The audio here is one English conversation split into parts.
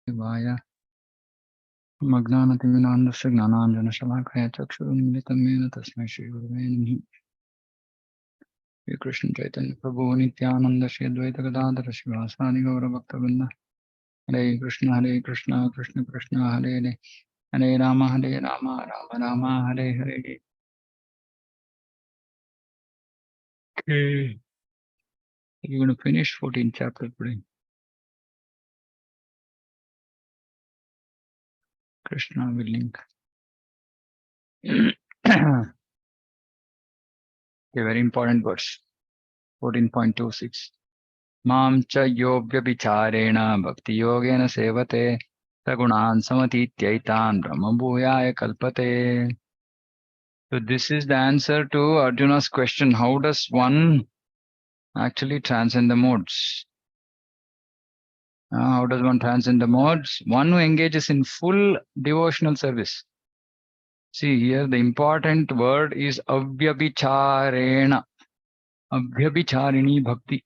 Vaya Magnanatiminandasya Gnananjana Shalakaya Chakshurumilitam Mena Tasmai Shri Gurave Namaha. Shri Krishna Chaitanya Prabhu Nityananda Shri Advaita Gadadhara Shivasani Gaura Bhakta Hare Krishna Krishna Krishna Hare Hare Hare Rama Rama Rama Hare Hare. Okay. We're going to finish 14th chapter today. Krishna willing. A very important verse. 14.26. Mam cha yogya vicharena bhakti yogena sevate sagunan samatityaitan brahmabhuyaya kalpate. So this is the answer to Arjuna's question. How does one actually transcend the modes? How does one transcend the modes? One who engages in full devotional service. See here, the important word is avyabhicharena. Avyabhicharini bhakti.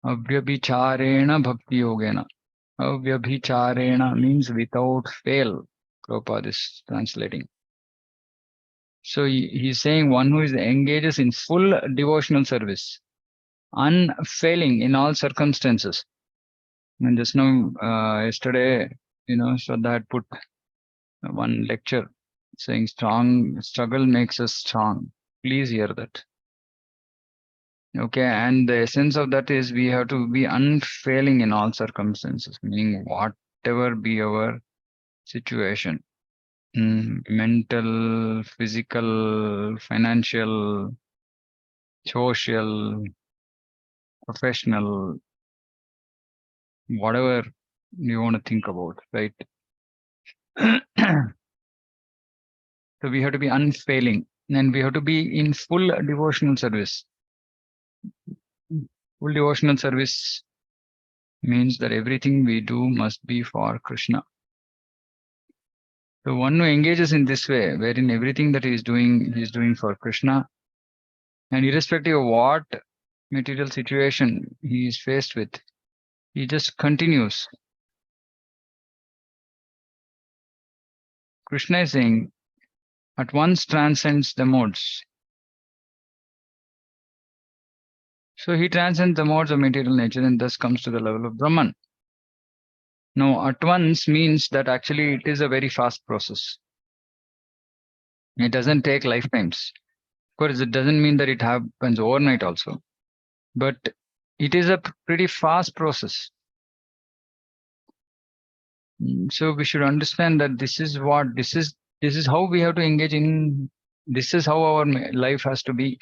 Avyabhicharena bhakti yogena. Avyabhicharena means without fail. Prabhupada is translating. So he's saying one who is engages in full devotional service, unfailing in all circumstances. And just now, yesterday, Shraddha had put one lecture saying struggle makes us strong. Please hear that. Okay, and the essence of that is we have to be unfailing in all circumstances, meaning whatever be our situation, mental, physical, financial, social, professional, whatever you want to think about, right? So we have to be unfailing and we have to be in full devotional service. Full devotional service means that everything we do must be for Krishna. So one who engages in this way, wherein everything that he is doing for Krishna, and irrespective of what material situation he is faced with, he just continues. Krishna is saying, at once transcends the modes. So he transcends the modes of material nature and thus comes to the level of Brahman. Now, at once means that actually it is a very fast process. It doesn't take lifetimes. Of course, it doesn't mean that it happens overnight also. But it is a pretty fast process. So we should understand that this is how we have to engage in, this is how our life has to be.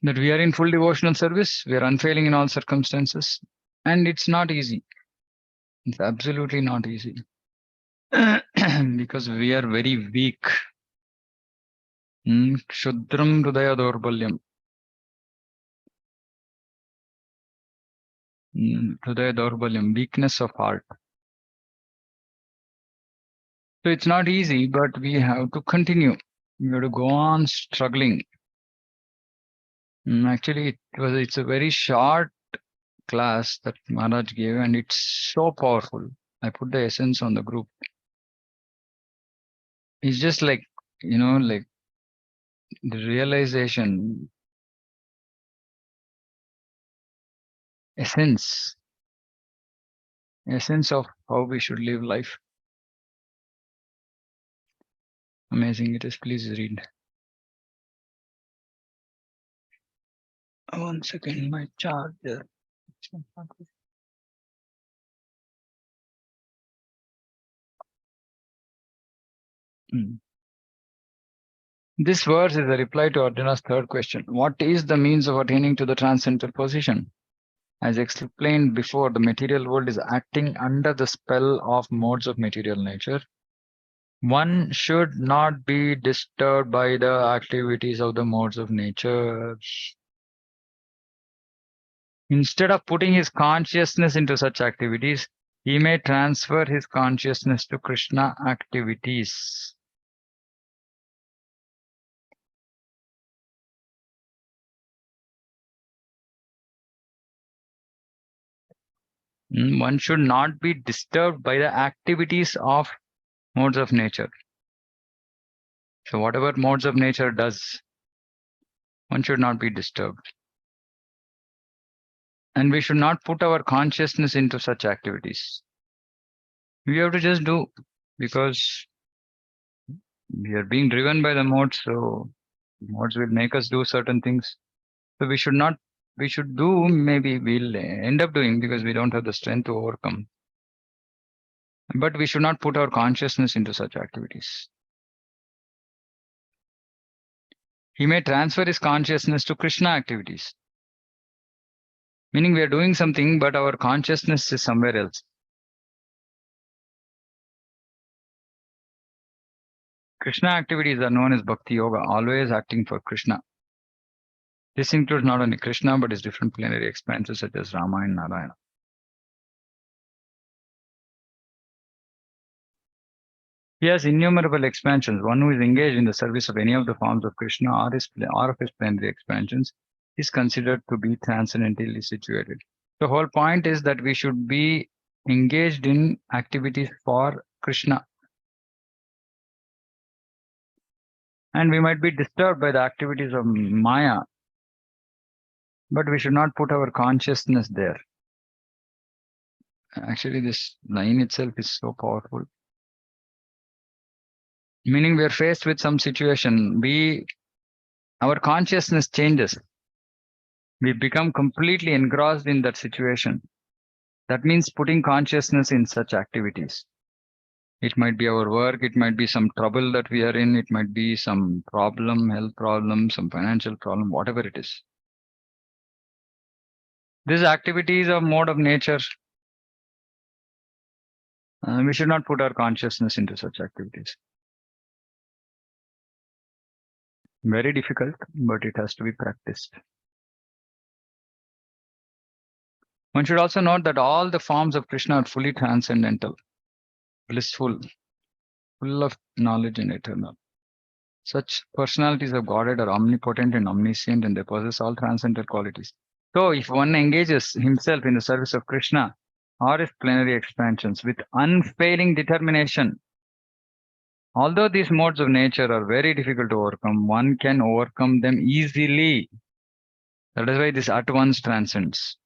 That we are in full devotional service, we are unfailing in all circumstances, and it's not easy. It's absolutely not easy. Because we are very weak. Kshudram hridaya dorbalyam. Hridaya dorbalyam, weakness of heart. So it's not easy, but we have to continue. We have to go on struggling. Actually, it's a very short class that Maharaj gave, and it's so powerful. I put the essence on the group. It's just like, like the realization, essence of how we should live life. Amazing it is. Please read. One second, my charger. This verse is a reply to Arjuna's third question. What is the means of attaining to the transcendental position? As explained before, the material world is acting under the spell of modes of material nature. One should not be disturbed by the activities of the modes of nature. Instead of putting his consciousness into such activities, he may transfer his consciousness to Krishna activities. One should not be disturbed by the activities of modes of nature. So whatever modes of nature does, one should not be disturbed. And we should not put our consciousness into such activities. We have to just do, because we are being driven by the modes, so modes will make us do certain things. So we should do, maybe we'll end up doing because we don't have the strength to overcome. But we should not put our consciousness into such activities. He may transfer his consciousness to Krishna activities. Meaning we are doing something, but our consciousness is somewhere else. Krishna activities are known as Bhakti Yoga, always acting for Krishna. This includes not only Krishna, but his different plenary expanses such as Rama and Narayana. He has innumerable expansions. One who is engaged in the service of any of the forms of Krishna or of his plenary expansions is considered to be transcendently situated. The whole point is that we should be engaged in activities for Krishna. And we might be disturbed by the activities of Maya, but we should not put our consciousness there. Actually, this line itself is so powerful. Meaning we are faced with some situation, our consciousness changes. We become completely engrossed in that situation. That means putting consciousness in such activities. It might be our work, it might be some trouble that we are in, it might be some problem, health problem, some financial problem, whatever it is. These activities are mode of nature. We should not put our consciousness into such activities. Very difficult, but it has to be practiced. One should also note that all the forms of Krishna are fully transcendental, blissful, full of knowledge and eternal. Such personalities of Godhead are omnipotent and omniscient, and they possess all transcendental qualities. So if one engages himself in the service of Krishna or his plenary expansions with unfailing determination, although these modes of nature are very difficult to overcome, one can overcome them easily. That is why this at once transcends.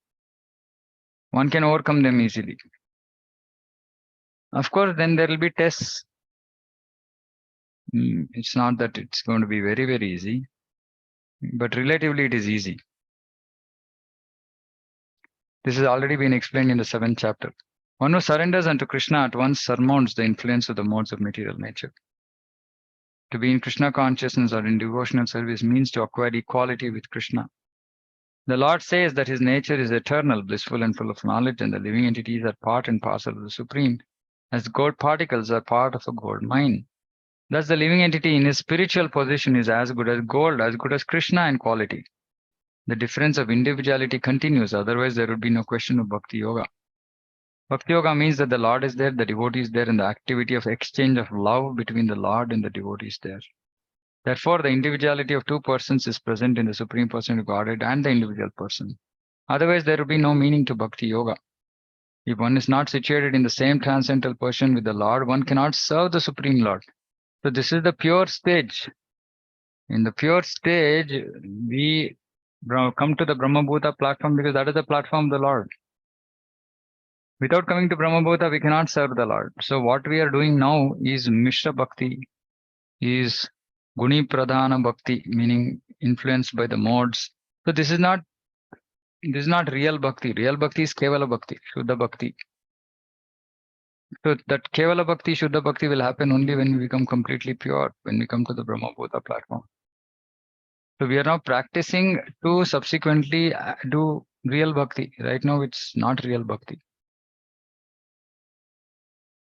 One can overcome them easily. Of course, then there will be tests. It's not that it's going to be very, very easy, but relatively it is easy. This has already been explained in the 7th chapter. One who surrenders unto Krishna at once surmounts the influence of the modes of material nature. To be in Krishna consciousness or in devotional service means to acquire equality with Krishna. The Lord says that his nature is eternal, blissful, and full of knowledge, and the living entities are part and parcel of the Supreme, as gold particles are part of a gold mine. Thus, the living entity in his spiritual position is as good as gold, as good as Krishna in quality. The difference of individuality continues, otherwise there would be no question of Bhakti Yoga. Bhakti Yoga means that the Lord is there, the devotee is there, and the activity of exchange of love between the Lord and the devotee is there. Therefore, the individuality of two persons is present in the Supreme Person of Godhead and the individual person. Otherwise, there would be no meaning to Bhakti Yoga. If one is not situated in the same transcendental person with the Lord, one cannot serve the Supreme Lord. So this is the pure stage. In the pure stage, we come to the Brahmabhuta platform because that is the platform of the Lord. Without coming to Brahmabhuta, we cannot serve the Lord. So what we are doing now is Mishra Bhakti, is Guni Pradhana Bhakti, meaning influenced by the modes. So this is not real Bhakti. Real Bhakti is Kevala Bhakti, Shuddha Bhakti. So that Kevala Bhakti, Shuddha Bhakti will happen only when we become completely pure, when we come to the Brahmabhuta platform. So we are now practicing to subsequently do real Bhakti. Right now it's not real Bhakti.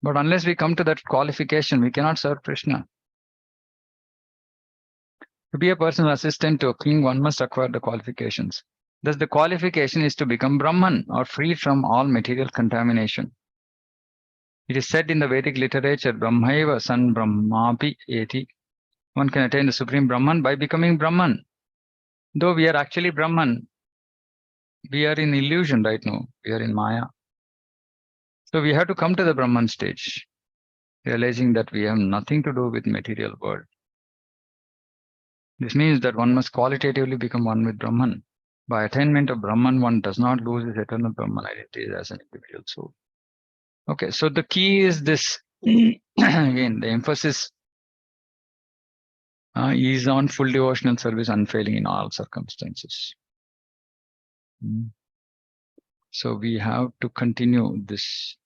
But unless we come to that qualification, we cannot serve Krishna. To be a personal assistant to a king, one must acquire the qualifications. Thus, the qualification is to become Brahman or free from all material contamination. It is said in the Vedic literature, Brahmaiva san Brahmapi eti. One can attain the supreme Brahman by becoming Brahman. Though we are actually Brahman, we are in illusion right now. We are in Maya. So we have to come to the Brahman stage, realizing that we have nothing to do with material world. This means that one must qualitatively become one with Brahman. By attainment of Brahman, one does not lose his eternal Brahman identity as an individual soul. Okay, so the key is this. Again, the emphasis is on full devotional service, unfailing in all circumstances. So we have to continue this.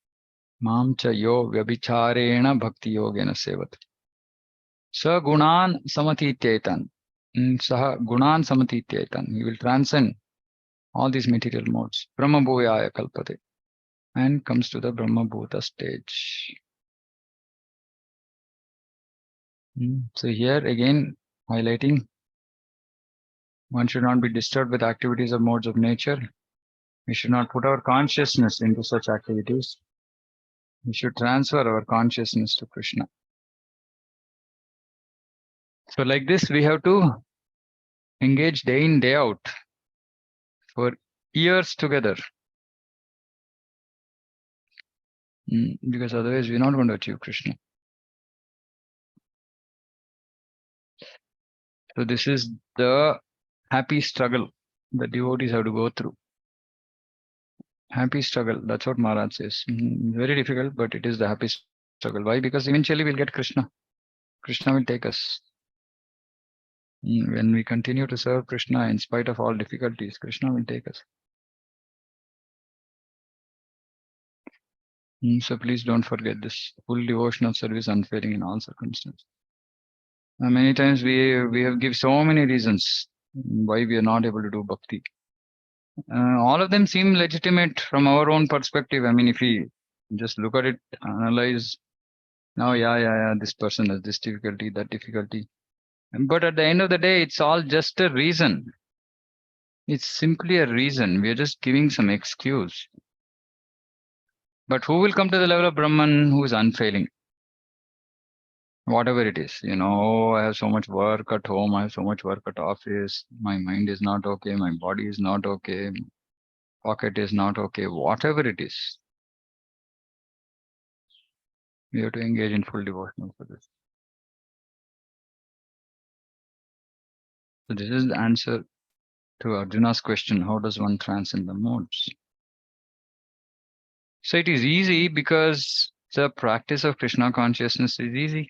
Mam cha yo vyabhicharena bhakti yogena sevat. Sa gunan samatityetan. Saha gunan samatityetan. He will transcend all these material modes. Brahma bhuyaya kalpate. And comes to the Brahma Bhuta stage. So here again, highlighting, one should not be disturbed with activities or modes of nature. We should not put our consciousness into such activities. We should transfer our consciousness to Krishna. So like this, we have to engage day in, day out for years together. Because otherwise we're not going to achieve Krishna. So this is the happy struggle the devotees have to go through. Happy struggle. That's what Maharaj says. Very difficult, but it is the happy struggle. Why? Because eventually we'll get Krishna. Krishna will take us. When we continue to serve Krishna in spite of all difficulties, Krishna will take us. So please don't forget this. Full devotional service, unfailing in all circumstances. Many times we have give so many reasons why we are not able to do bhakti. All of them seem legitimate from our own perspective. I mean, if we just look at it, analyze, now, this person has this difficulty, that difficulty. But at the end of the day, it's all just a reason. It's simply a reason. We are just giving some excuse. But who will come to the level of Brahman who is unfailing? Whatever it is, oh, I have so much work at home, I have so much work at office, my mind is not okay, my body is not okay, pocket is not okay, whatever it is, we have to engage in full devotional service. So this is the answer to Arjuna's question, how does one transcend the modes? So it is easy because the practice of Krishna consciousness is easy.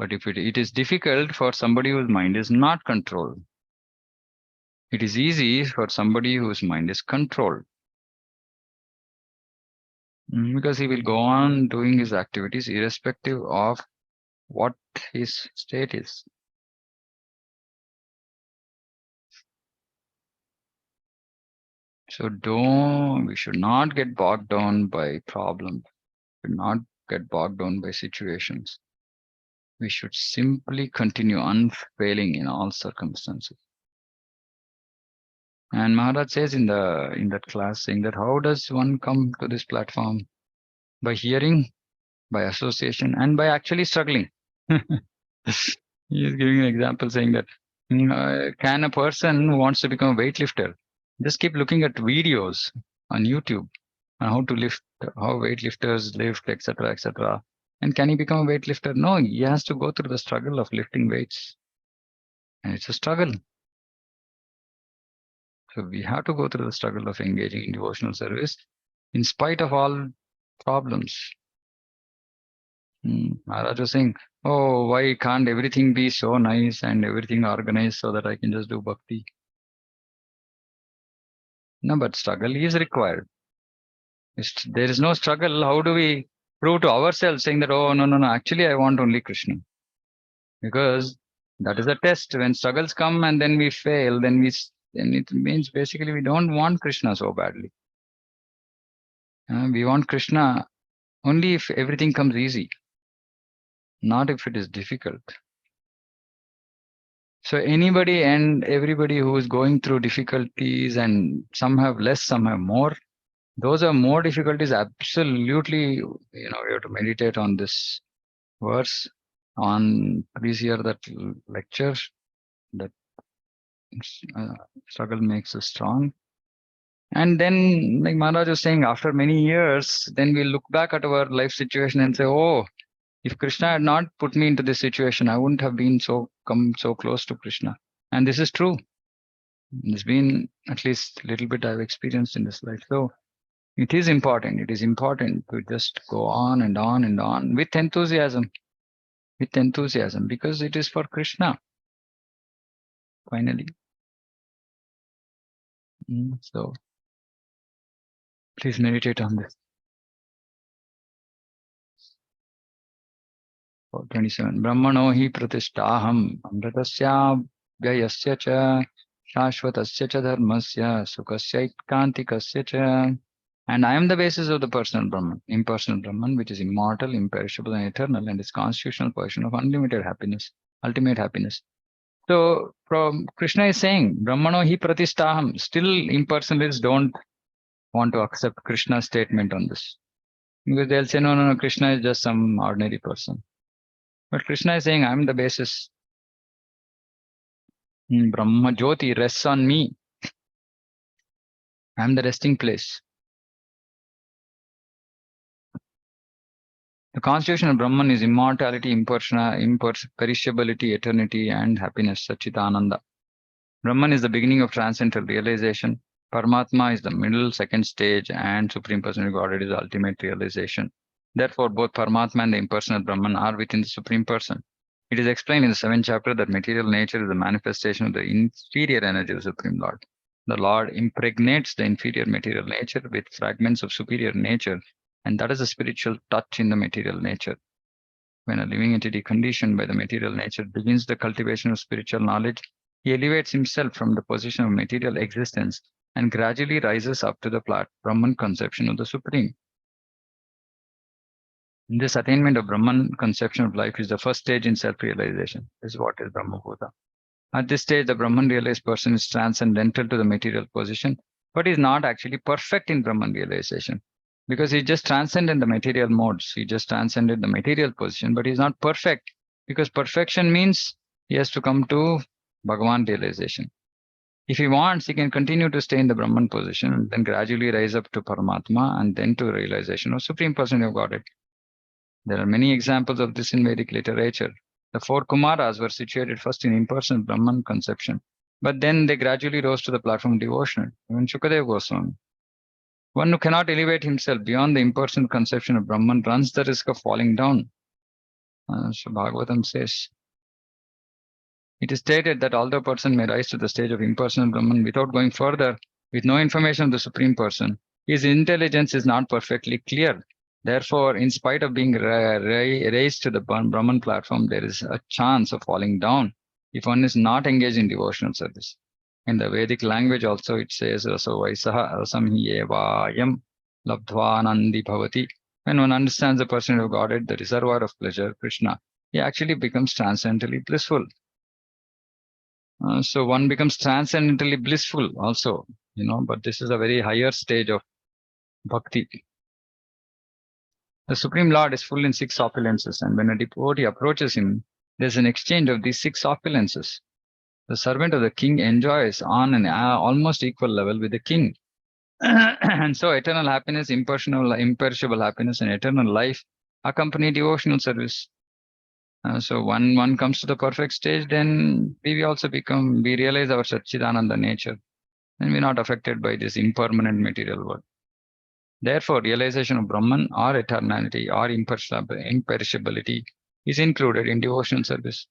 But if it is difficult for somebody whose mind is not controlled. It is easy for somebody whose mind is controlled. Because he will go on doing his activities irrespective of what his state is. So we should not get bogged down by problems. We should not get bogged down by situations. We should simply continue unfailing in all circumstances. And Maharaj says in that class, saying that how does one come to this platform? By hearing, by association, and by actually struggling. He is giving an example saying that can a person who wants to become a weightlifter just keep looking at videos on YouTube on how to lift, how weightlifters lift, etc., etc. And can he become a weightlifter? No, he has to go through the struggle of lifting weights. And it's a struggle. So we have to go through the struggle of engaging in devotional service in spite of all problems. Maharaj was saying, oh, why can't everything be so nice and everything organized so that I can just do bhakti? No, but struggle is required. There is no struggle. How do we prove to ourselves saying that, oh, no, actually I want only Krishna? Because that is a test. When struggles come and then we fail, then it means basically we don't want Krishna so badly. We want Krishna only if everything comes easy, not if it is difficult. So anybody and everybody who is going through difficulties, and some have less, some have more, those are more difficulties. Absolutely, we have to meditate on this verse. Please hear that lecture, that struggle makes us strong. And then, like Maharaj was saying, after many years, then we look back at our life situation and say, oh, if Krishna had not put me into this situation, I wouldn't have been come so close to Krishna. And this is true. It's been at least a little bit I've experienced in this life. So it is important. It is important to just go on and on and on with enthusiasm, because it is for Krishna, finally. So please meditate on this. 27. Brahmano hi pratishtaham amritasya vyayasya cha shashvatasya cha dharmasya sukasya kantikasya cha. And I am the basis of the personal Brahman, impersonal Brahman, which is immortal, imperishable, and eternal, and is constitutional portion of unlimited happiness, ultimate happiness. So from Krishna is saying, Brahmano hi pratishtaham. Still impersonalists don't want to accept Krishna's statement on this. Because they'll say, no, Krishna is just some ordinary person. But Krishna is saying, I'm the basis. Brahma Jyoti rests on me. I'm the resting place. The constitution of Brahman is immortality, imperishability, eternity, and happiness, Satchitananda. Brahman is the beginning of transcendental realization. Paramatma is the middle, second stage, and Supreme Personality of Godhead is the ultimate realization. Therefore, both Paramatma and the impersonal Brahman are within the Supreme Person. It is explained in the 7th chapter that material nature is the manifestation of the inferior energy of the Supreme Lord. The Lord impregnates the inferior material nature with fragments of superior nature, and that is a spiritual touch in the material nature. When a living entity conditioned by the material nature begins the cultivation of spiritual knowledge, he elevates himself from the position of material existence and gradually rises up to the Brahman conception of the Supreme. This attainment of Brahman conception of life is the first stage in self-realization. This is what is Brahmabhuta. At this stage, the Brahman realized person is transcendental to the material position, but is not actually perfect in Brahman realization. Because he just transcended the material modes. He just transcended the material position, but he's not perfect. Because perfection means he has to come to Bhagavan realization. If he wants, he can continue to stay in the Brahman position and then gradually rise up to Paramatma and then to realization of Supreme Personality of Godhead. There are many examples of this in Vedic literature. The 4 Kumaras were situated first in impersonal Brahman conception, but then they gradually rose to the platform of devotion. Even Shukadeva Goswami. One who cannot elevate himself beyond the impersonal conception of Brahman runs the risk of falling down. So Bhagavatam says, it is stated that although a person may rise to the stage of impersonal Brahman without going further, with no information of the Supreme Person, his intelligence is not perfectly clear. Therefore, in spite of being raised to the Brahman platform, there is a chance of falling down if one is not engaged in devotional service. In the Vedic language also it says, Raso Vaisaha Rasam Hi Evayam Labdhvanandi Bhavati. When one understands the person of Godhead, the reservoir of pleasure, Krishna, he actually becomes transcendently blissful. So one becomes transcendently blissful also, but this is a very higher stage of bhakti. The Supreme Lord is full in 6 opulences, and when a devotee approaches him, there's an exchange of these 6 opulences. The servant of the king enjoys on an almost equal level with the king. And so eternal happiness, imperishable happiness, and eternal life accompany devotional service. So one comes to the perfect stage, then we realize our Satchidananda nature, and we're not affected by this impermanent material world. Therefore, realization of Brahman or eternality or imperishability is included in devotional service.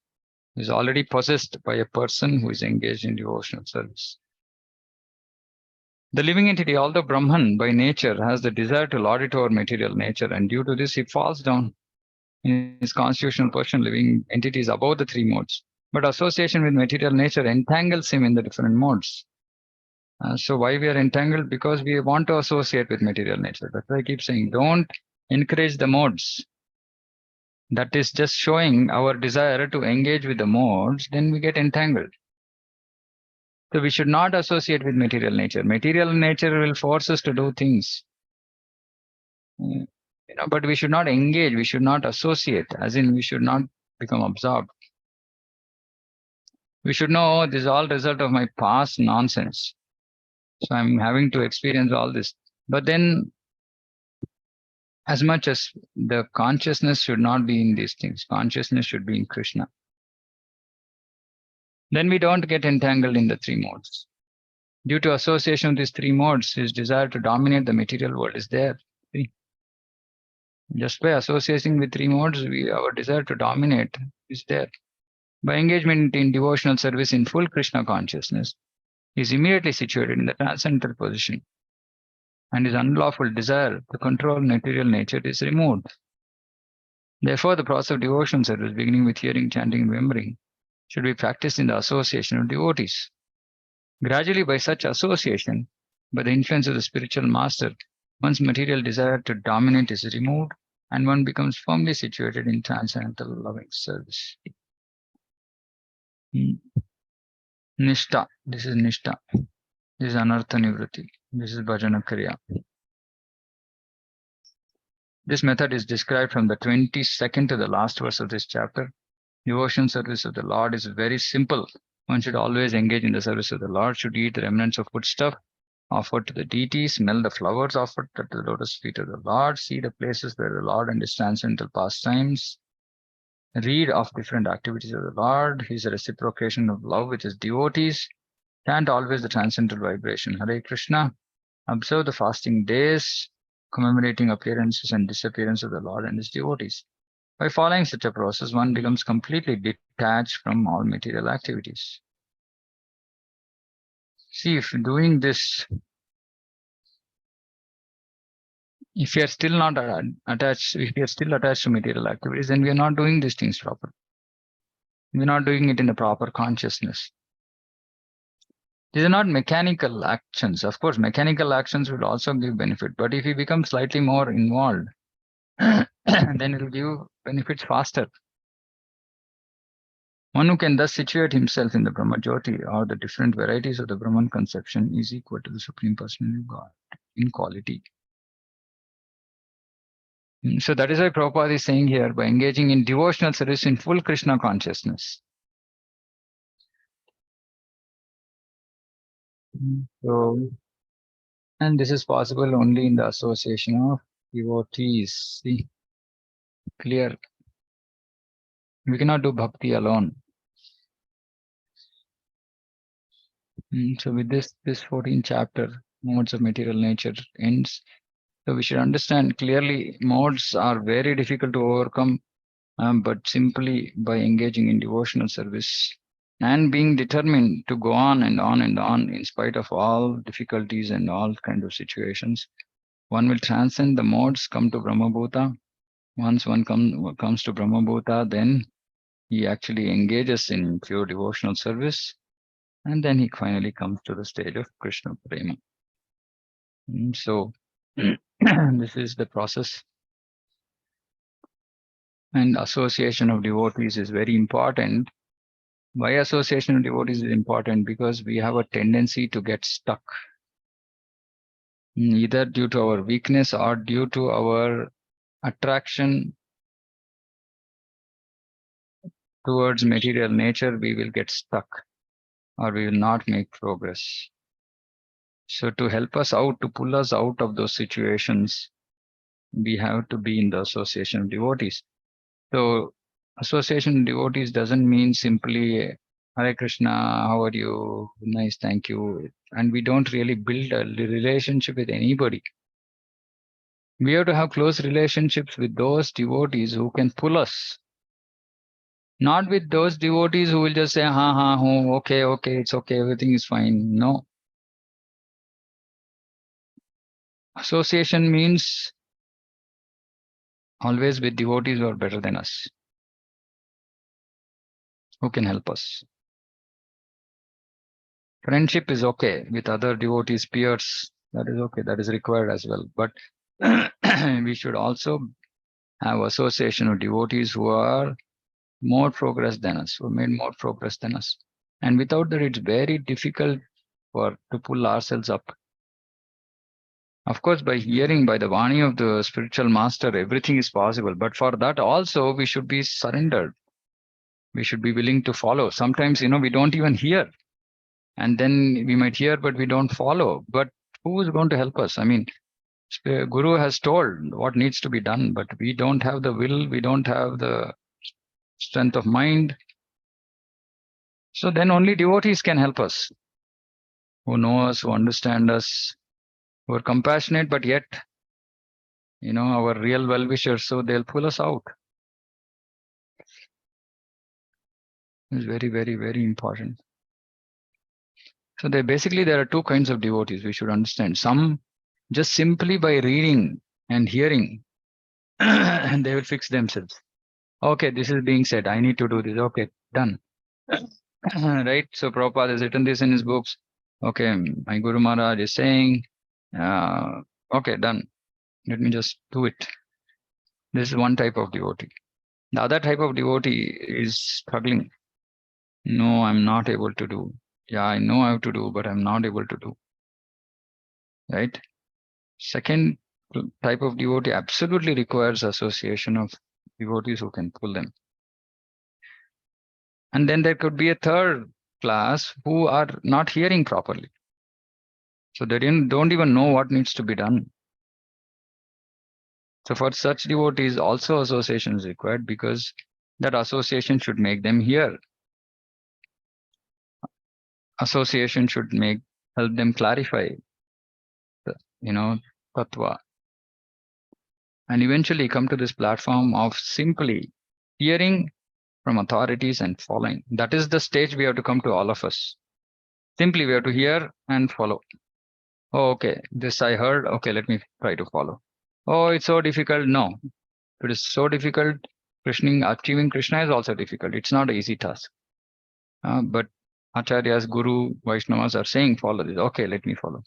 It is already possessed by a person who is engaged in devotional service. The living entity, although Brahman by nature, has the desire to lord it over material nature, and due to this, he falls down. In his constitutional portion, living entity is above the 3 modes, but association with material nature entangles him in the different modes. So why we are entangled? Because we want to associate with material nature. That's why I keep saying, don't encourage the modes. That is just showing our desire to engage with the modes, then we get entangled. So we should not associate with material nature. Material nature will force us to do things. But we should not engage, we should not associate, as in we should not become absorbed. We should know this is all result of my past nonsense. So I'm having to experience all this. But then, as much as the consciousness should not be in these things, consciousness should be in Krishna. Then we don't get entangled in the three modes. Due to association with these three modes, his desire to dominate the material world is there. See? Just by associating with three modes, our desire to dominate is there. By engagement in devotional service in full Krishna consciousness, he is immediately situated in the transcendental position, and his unlawful desire to control material nature is removed. Therefore, the process of devotional service, beginning with hearing, chanting, and remembering, should be practiced in the association of devotees. Gradually, by such association, by the influence of the spiritual master, one's material desire to dominate is removed, and one becomes firmly situated in transcendental loving service. Nishta. This is Nishta. This is Anartha Nivritti. This is Bhajana Kriya. This method is described from the 22nd to the last verse of this chapter. Devotion service of the Lord is very simple. One should always engage in the service of the Lord, should eat the remnants of foodstuff offered to the deity, smell the flowers offered at the lotus feet of the Lord, see the places where the Lord and his transcendental pastimes, read of different activities of the Lord, his reciprocation of love with his devotees, chant always the transcendental vibration, Hare Krishna, observe the fasting days, commemorating appearances and disappearance of the Lord and his devotees. By following such a process, one becomes completely detached from all material activities. See, if doing this, if you are still not attached, if you are still attached to material activities, then we are not doing these things properly. We're not doing it in the proper consciousness. These are not mechanical actions. Of course, mechanical actions will also give benefit, but if you become slightly more involved, then it will give benefits faster. One who can thus situate himself in the Brahma Jyoti or the different varieties of the Brahman conception is equal to the Supreme Personality of God in quality. So that is why Prabhupada is saying here, by engaging in devotional service in full Krishna consciousness. So, and this is possible only in the association of devotees. See, clear. We cannot do bhakti alone. So with this 14th chapter, modes of material nature ends. So we should understand clearly modes are very difficult to overcome, but simply by engaging in devotional service and being determined to go on and on and on in spite of all difficulties and all kind of situations, one will transcend the modes, come to Brahmabhuta. Once one comes to Brahmabhuta, then he actually engages in pure devotional service, and then he finally comes to the stage of Krishna Prema. So this is the process. And association of devotees is very important. Why association of devotees is important? Because we have a tendency to get stuck, either due to our weakness or due to our attraction towards material nature. We will get stuck or we will not make progress. So to help us out, to pull us out of those situations, we have to be in the association of devotees. So association of devotees doesn't mean simply Hare Krishna, how are you? Nice, thank you. And we don't really build a relationship with anybody. We have to have close relationships with those devotees who can pull us. Not with those devotees who will just say, okay, it's okay, everything is fine. No. Association means always with devotees who are better than us, who can help us. Friendship is okay with other devotees, peers. That is okay. That is required as well. But we should also have association of devotees who are more progress than us, who made more progress than us. And without that, it's very difficult to pull ourselves up. Of course, by hearing by the Vani of the spiritual master, everything is possible. But for that also, we should be surrendered. We should be willing to follow. Sometimes, we don't even hear. And then we might hear, but we don't follow. But who is going to help us? I mean, Guru has told what needs to be done, but we don't have the will, we don't have the strength of mind. So then only devotees can help us, who know us, who understand us, who are compassionate, but yet, our real well-wishers, so they'll pull us out. It's very, very, very important. So there are two kinds of devotees we should understand. Some just simply by reading and hearing, and they will fix themselves. Okay, this is being said. I need to do this. Okay, done. Right? So Prabhupada has written this in his books. Okay, my Guru Maharaj is saying, okay, done. Let me just do it. This is one type of devotee. The other type of devotee is struggling. No, I'm not able to do. Yeah, I know I have to do, but I'm not able to do. Right? Second type of devotee absolutely requires association of devotees who can pull them. And then there could be a third class who are not hearing properly. So they don't even know what needs to be done. So for such devotees, also association is required, because that association should make them hear. Association should help them clarify the, tattva. And eventually come to this platform of simply hearing from authorities and following. That is the stage we have to come to, all of us. Simply we have to hear and follow. Oh, okay, this I heard. Okay, let me try to follow. Oh, it's so difficult. No, it is so difficult. Achieving Krishna is also difficult. It's not an easy task. But Acharyas, Guru, Vaishnavas are saying follow this. Okay, let me follow.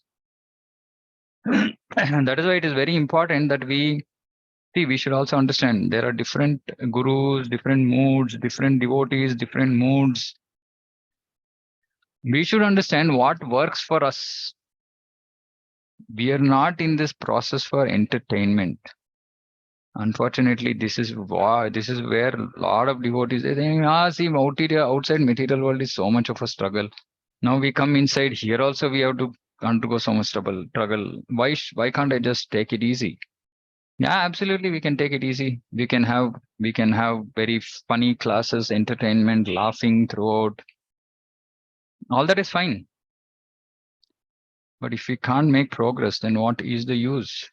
And that is why it is very important that we should also understand there are different gurus, different moods, different devotees, different moods. We should understand what works for us. We are not in this process for entertainment. Unfortunately, this is where a lot of devotees they think, see, outside material world is so much of a struggle. Now we come inside here also we have to undergo so much struggle. Why can't I just take it easy? Yeah, absolutely, we can take it easy. We can have very funny classes, entertainment, laughing throughout. All that is fine. But if we can't make progress, then what is the use?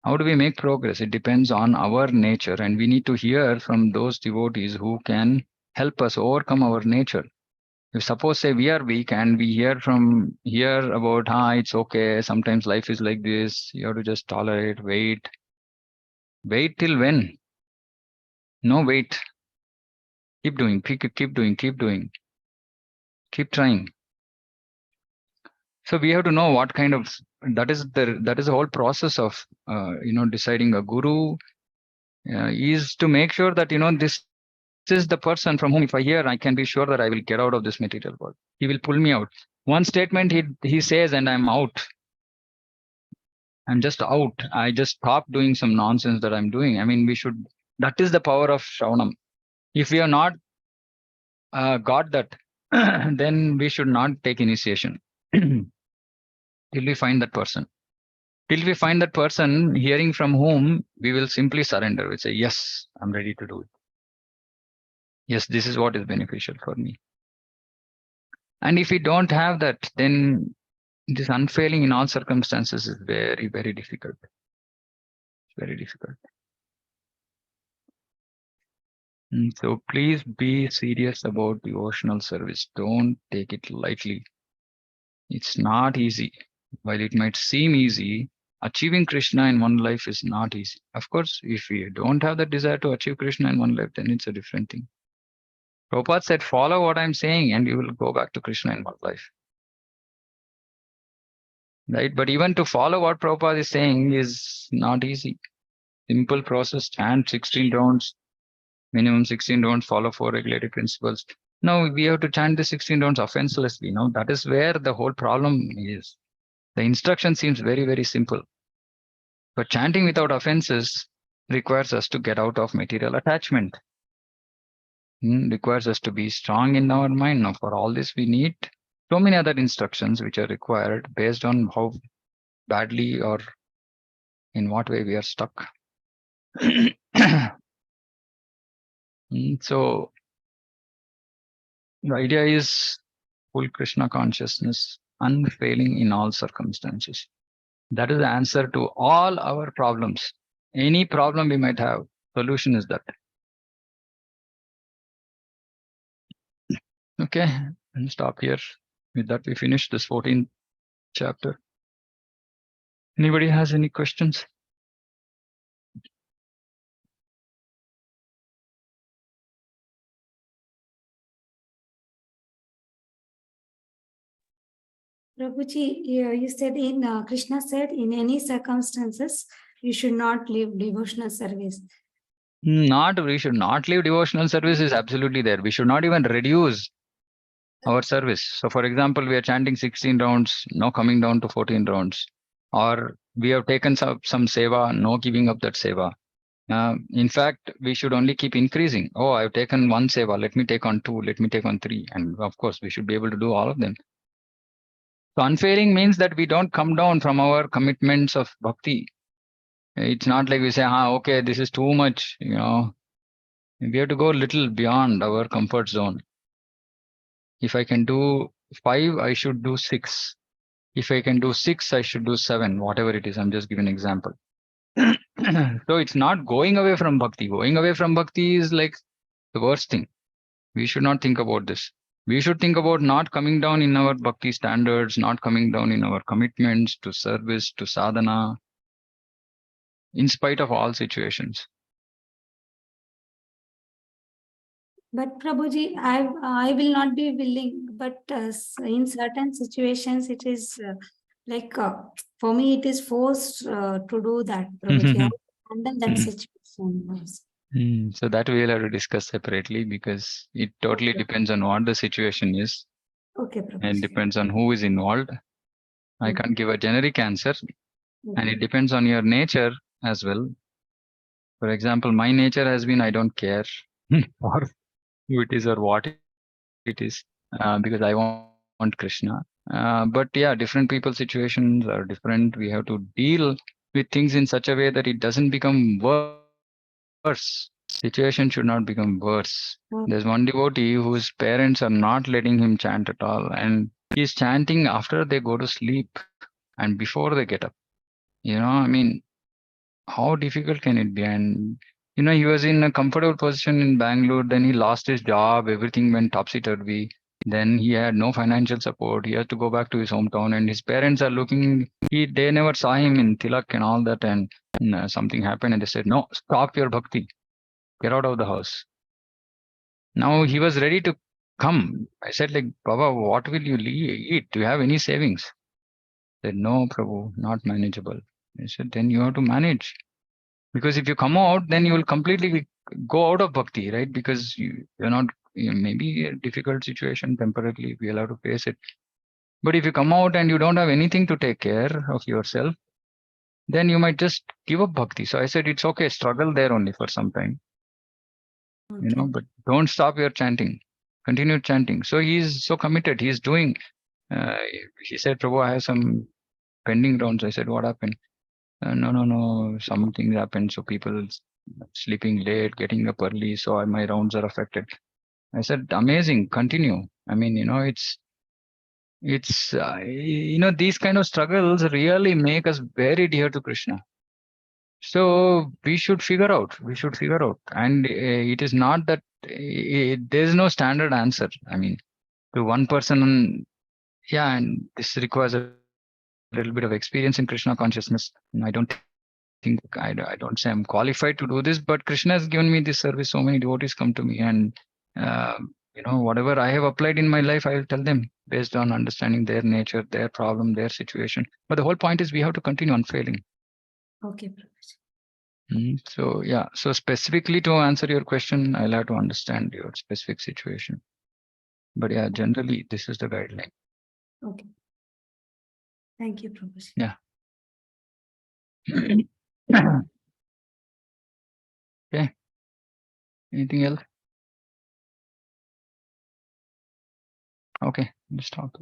How do we make progress? It depends on our nature, and we need to hear from those devotees who can help us overcome our nature. If suppose say we are weak and we hear about, it's okay, sometimes life is like this, you have to just tolerate, wait. Wait till when? No, wait. Keep doing, keep doing, keep trying. So we have to know what kind of, that is the whole process of, deciding a guru, is to make sure that, this is the person from whom if I hear, I can be sure that I will get out of this material world. He will pull me out. One statement he says and I'm out. I'm just out. I just stop doing some nonsense that I'm doing. I mean, that is the power of Shravanam. If we have not got that, then we should not take initiation till we find that person. Till we find that person, hearing from whom, we will simply surrender. We say, yes, I'm ready to do it. Yes, this is what is beneficial for me. And if we don't have that, then this unfailing in all circumstances is very, very difficult. Very difficult. So please be serious about devotional service. Don't take it lightly. It's not easy. While it might seem easy, achieving Krishna in one life is not easy. Of course, if we don't have the desire to achieve Krishna in one life, then it's a different thing. Prabhupada said, follow what I'm saying and you will go back to Krishna in one life. Right? But even to follow what Prabhupada is saying is not easy. Simple process, chant 16 rounds, minimum 16 rounds, follow 4 regulatory principles. No, we have to chant the 16 rounds offenselessly. No, that is where the whole problem is. The instruction seems very, very simple. But chanting without offenses requires us to get out of material attachment. Requires us to be strong in our mind. Now, for all this, we need so many other instructions which are required based on how badly or in what way we are stuck. So the idea is full Krishna consciousness, unfailing in all circumstances. That is the answer to all our problems. Any problem we might have, solution is that. Okay, and stop here. With that, we finish this 14th chapter. Anybody has any questions? Prabhuji, you said Krishna said, in any circumstances, you should not leave devotional service. We should not leave devotional service is absolutely there. We should not even reduce our service. So, for example, we are chanting 16 rounds, no coming down to 14 rounds. Or we have taken some seva, no giving up that seva. In fact, we should only keep increasing. Oh, I've taken one seva, let me take on 2, let me take on 3. And of course, we should be able to do all of them. So unfailing means that we don't come down from our commitments of bhakti. It's not like we say, okay, this is too much, We have to go a little beyond our comfort zone. If I can do 5, I should do 6. If I can do 6, I should do 7, whatever it is. I'm just giving an example. So it's not going away from bhakti. Going away from bhakti is like the worst thing. We should not think about this. We should think about not coming down in our bhakti standards, not coming down in our commitments to service, to sadhana, in spite of all situations. But Prabhuji, I will not be willing, but in certain situations, it is for me, it is forced to do that, Prabhuji. How to handle that situation? So that we'll have to discuss separately because it totally depends on what the situation is. Okay, Prabhuji. And depends on who is involved. I can't give a generic answer. And it depends on your nature as well. For example, my nature has been I don't care or who it is or what it is because I want Krishna. But yeah, different people's situations are different. We have to deal with things in such a way that it doesn't become worse. Situation should not become worse. There's one devotee whose parents are not letting him chant at all, and he's chanting after they go to sleep and before they get up. I mean, how difficult can it be? And he was in a comfortable position in Bangalore, then he lost his job, everything went topsy-turvy. Then he had no financial support. He has to go back to his hometown, and his parents are looking. They never saw him in Tilak and all that, and something happened, and they said, "No, stop your bhakti. Get out of the house." Now he was ready to come. I said, like, Baba, what will you eat? Do you have any savings? He said, no, Prabhu, not manageable. I said, then you have to manage. Because if you come out, then you will completely go out of bhakti, right? Because you're not, maybe a difficult situation temporarily, we'll have to face it. But if you come out and you don't have anything to take care of yourself, then you might just give up bhakti. So I said, it's okay, struggle there only for some time. But don't stop your chanting. Continue chanting. So he's so committed. He's doing. He said, Prabhu, I have some pending rounds. I said, what happened? No. Something happened. So people sleeping late, getting up early. So my rounds are affected. I said, amazing. Continue. I mean, it's these kind of struggles really make us very dear to Krishna. So we should figure out. And it is not that there's no standard answer. I mean, to one person, yeah, and this requires a little bit of experience in Krishna consciousness. And I don't think, I don't say I'm qualified to do this, but Krishna has given me this service. So many devotees come to me, and whatever I have applied in my life, I will tell them based on understanding their nature, their problem, their situation. But the whole point is we have to continue unfailing. Okay, So yeah, so specifically to answer your question, I'll have to understand your specific situation. But yeah, generally this is the guideline. Okay. Thank you, Prabhuji. Yeah. Okay. Anything else? Okay, let's stop.